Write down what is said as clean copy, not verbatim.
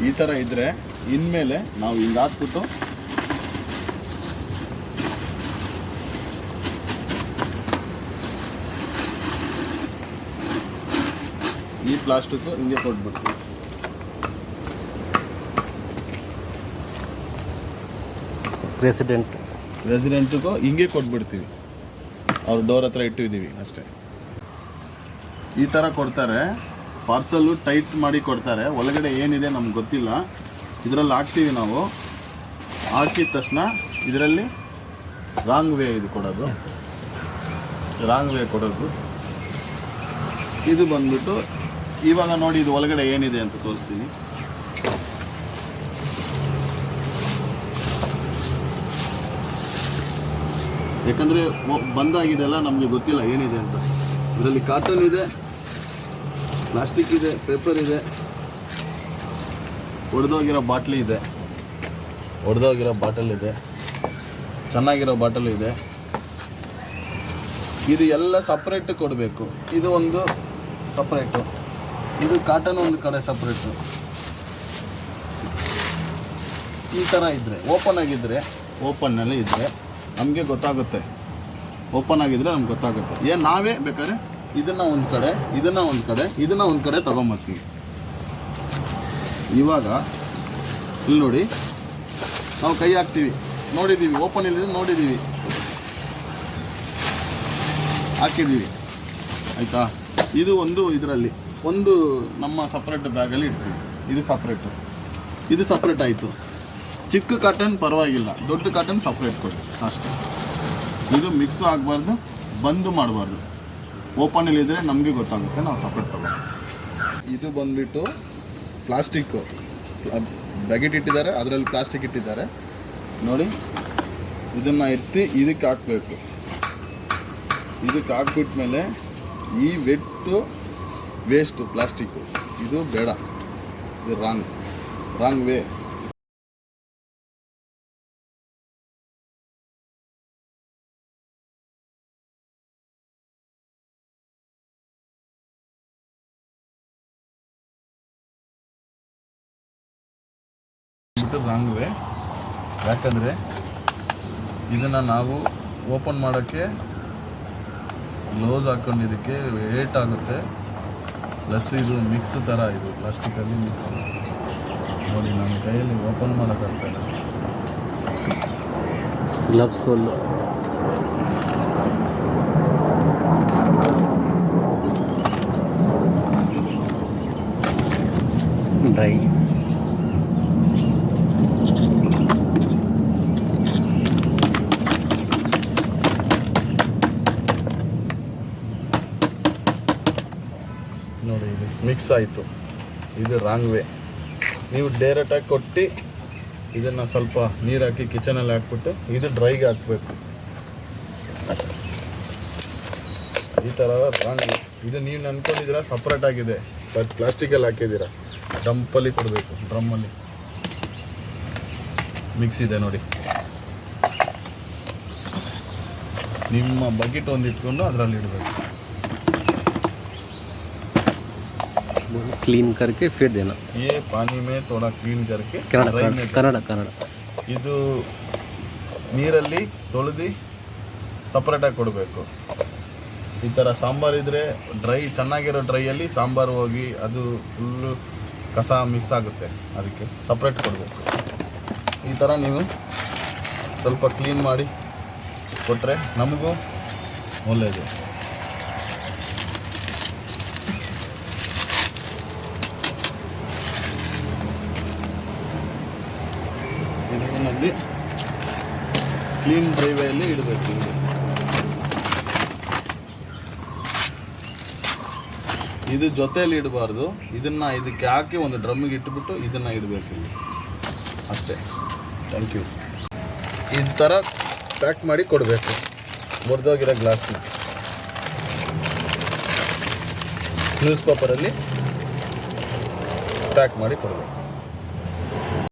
ಈ ಥರ ಇದ್ದರೆ ಇನ್ಮೇಲೆ ನಾವು ಹಿಂಗೆ ಹಾಕ್ಬಿಟ್ಟು ಈ ಪ್ಲಾಸ್ಟಿಕ್ಕು ಹಿಂಗೆ ಕೊಟ್ಬಿಡ್ತೀವಿ. ರೆಸಿಡೆಂಟ್ಗೂ ಹಿಂಗೆ ಕೊಟ್ಬಿಡ್ತೀವಿ. ಅವ್ರ ಡೋರ್ ಹತ್ರ ಇಟ್ಟಿದ್ದೀವಿ ಅಷ್ಟೇ. ಈ ಥರ ಕೊಡ್ತಾರೆ, ಪಾರ್ಸಲ್ಲು ಟೈಟ್ ಮಾಡಿ ಕೊಡ್ತಾರೆ. ಒಳಗಡೆ ಏನಿದೆ ನಮ್ಗೆ ಗೊತ್ತಿಲ್ಲ. ಇದರಲ್ಲಿ ಹಾಕ್ತೀವಿ ನಾವು. ಹಾಕಿದ ತಕ್ಷಣ ಇದರಲ್ಲಿ ರಾಂಗ್ ವೇ ಇದು ಕೊಡೋದು, ಇದು ಬಂದ್ಬಿಟ್ಟು ಇವಾಗ ನೋಡಿ ಇದು ಒಳಗಡೆ ಏನಿದೆ ಅಂತ ತೋರಿಸ್ತೀನಿ. ಯಾಕಂದರೆ ಬಂದಾಗಿದೆಲ್ಲ ನಮಗೆ ಗೊತ್ತಿಲ್ಲ ಏನಿದೆ ಅಂತ. ಇದರಲ್ಲಿ ಕಾಟನ್ ಇದೆ, ಪ್ಲಾಸ್ಟಿಕ್ ಇದೆ, ಪೇಪರ್ ಇದೆ, ಒಡೆದೋಗಿರೋ ಬಾಟಲ್ ಇದೆ, ಚೆನ್ನಾಗಿರೋ ಬಾಟಲ್ ಇದೆ. ಇದು ಎಲ್ಲ ಸಪ್ರೇಟ್ ಕೊಡಬೇಕು. ಇದು ಒಂದು ಸಪ್ರೇಟು, ಇದು ಕಾಟನ್ ಒಂದು ಕಡೆ ಸಪ್ರೇಟು. ಈ ಥರ ಇದ್ದರೆ ಓಪನ್ನಲ್ಲಿ ಇದ್ದರೆ ನಮಗೆ ಗೊತ್ತಾಗುತ್ತೆ. ನಮ್ಗೆ ಗೊತ್ತಾಗುತ್ತೆ. ನಾವೇ ಬೇಕಾದ್ರೆ ಇದನ್ನು ಒಂದು ಕಡೆ ತೊಗೊಂಬರ್ತೀವಿ. ಇವಾಗ ಇಲ್ಲಿ ನೋಡಿ, ನಾವು ಕೈ ಹಾಕ್ತೀವಿ, ನೋಡಿದ್ದೀವಿ, ಓಪನ್ ಇಲ್ಲಿದೆ ನೋಡಿದ್ದೀವಿ, ಹಾಕಿದ್ದೀವಿ ಆಯಿತಾ. ಇದು ಒಂದು ಇದರಲ್ಲಿ ಒಂದು ನಮ್ಮ ಸಪ್ರೇಟ್ ಬ್ಯಾಗಲ್ಲಿ ಇಡ್ತೀವಿ. ಇದು ಸಪ್ರೇಟ್ ಆಯಿತು. ಚಿಕ್ಕ ಕಾಟನ್ ಪರವಾಗಿಲ್ಲ, ದೊಡ್ಡ ಕಾಟನ್ ಸಪ್ರೇಟ್ ಕೊಡಿ ಅಷ್ಟೇ. ಇದು ಮಿಕ್ಸು ಆಗಬಾರ್ದು, ಬಂದು ಮಾಡಬಾರ್ದು. ಓಪನಲ್ಲಿದ್ದರೆ ನಮಗೆ ಗೊತ್ತಾಗುತ್ತೆ, ನಾವು ಸಪ್ರೇಟ್ ತಗೊಂಡು. ಇದು ಬಂದುಬಿಟ್ಟು ಪ್ಲಾಸ್ಟಿಕ್ಕು ಬಕೆಟ್ ಇಟ್ಟಿದ್ದಾರೆ, ಅದರಲ್ಲಿ ಪ್ಲಾಸ್ಟಿಕ್ ಇಟ್ಟಿದ್ದಾರೆ ನೋಡಿ. ಇದನ್ನು ಎತ್ತಿ ಇದಕ್ಕೆ ಹಾಕಬೇಕು. ಇದಕ್ಕೆ ಹಾಕ್ಬಿಟ್ಮೇಲೆ ಈ ವೇಸ್ಟು ಪ್ಲಾಸ್ಟಿಕ್ಕು ಇದು ಬೇಡ, ಇದು ರಾಂಗ್ ವೇ. Wrong way. ಯಾಕಂದರೆ ಇದನ್ನು ನಾವು ಓಪನ್ ಮಾಡೋಕ್ಕೆ ಗ್ಲೌಸ್ ಹಾಕ್ಕೊಂಡಿದ್ದಕ್ಕೆ ವೇಟ್ ಆಗುತ್ತೆ. ಪ್ಲಸ್ ಇದು ಮಿಕ್ಸ್ ಥರ, ಇದು ಪ್ಲಾಸ್ಟಿಕಲ್ಲಿ ಮಿಕ್ಸ್ ನೋಡಿ. ನನ್ನ ಕೈಯಲ್ಲಿ ಓಪನ್ ಮಾಡೋಕ್ಕಾಗ್ತಾಯಿಲ್ಲ. Gloves full dry. ನೋಡಿ ಇದು ಮಿಕ್ಸ್ ಆಯಿತು. ಇದು ರಾಂಗ್ ವೇ. ನೀವು ಡೈರೆಕ್ಟಾಗಿ ಕೊಟ್ಟು ಇದನ್ನು ಸ್ವಲ್ಪ ನೀರು ಹಾಕಿ ಕಿಚನಲ್ಲಿ ಹಾಕ್ಬಿಟ್ಟು ಇದು ಡ್ರೈಗೆ ಹಾಕಬೇಕು. ಈ ಥರ ರಾಂಗ್ ವೇ. ಇದು ನೀವು ಅಂದ್ಕೊಂಡಿದ್ದೀರಾ ಸಪ್ರೇಟ್ ಆಗಿದೆ, ಬಟ್ ಪ್ಲಾಸ್ಟಿಕಲ್ಲಿ ಹಾಕಿದ್ದೀರಾ. ಡ್ರಮ್ಮಲ್ಲಿ ಕೊಡಬೇಕು. ಡ್ರಮ್ಮಲ್ಲಿ ಮಿಕ್ಸ್ ಇದೆ ನೋಡಿ. ನಿಮ್ಮ ಬಕೆಟ್ ಒಂದು ಇಟ್ಕೊಂಡು ಅದರಲ್ಲಿ ಇಡಬೇಕು. क्लीन करके फिर देना. ये पानी में थोड़ा क्लीन करके ಕನ್ನಡ ಇದು ನೀರಲ್ಲಿ ತೊಳೆದು ಸಪ್ರೇಟಾಗಿ ಕೊಡಬೇಕು. ಈ ಥರ ಸಾಂಬಾರು ಇದ್ದರೆ ಚೆನ್ನಾಗಿರೋ ಡ್ರೈಯಲ್ಲಿ ಸಾಂಬಾರು ಹೋಗಿ ಅದು ಫುಲ್ಲು ಕಸ ಮಿಕ್ಸ್ ಆಗುತ್ತೆ, ಅದಕ್ಕೆ ಸಪ್ರೇಟ್ ಕೊಡಬೇಕು. ಈ ಥರ ನೀವು ಸ್ವಲ್ಪ ಕ್ಲೀನ್ ಮಾಡಿ ಕೊಟ್ಟರೆ ನಮಗೂ ಒಳ್ಳೆಯದು. ಇದರಲ್ಲಿ ಕ್ಲೀನ್ ಡ್ರೈವೇಯಲ್ಲಿ ಇಡಬೇಕು. ಇದು ಜೊತೆಯಲ್ಲಿ ಇಡಬಾರ್ದು. ಇದಕ್ಕೆ ಹಾಕಿ ಒಂದು ಡ್ರಮ್ಮಿಗೆ ಇಟ್ಬಿಟ್ಟು ಇದನ್ನು ಇಡಬೇಕು ಇಲ್ಲಿ ಅಷ್ಟೇ. Thank you. ಈ ಥರ ಪ್ಯಾಕ್ ಮಾಡಿ ಕೊಡಬೇಕು. ಮುರಿದೋಗಿರೋ ಗ್ಲಾಸ್ನ ನ್ಯೂಸ್ ಪೇಪರಲ್ಲಿ ಪ್ಯಾಕ್ ಮಾಡಿ ಕೊಡಬೇಕು.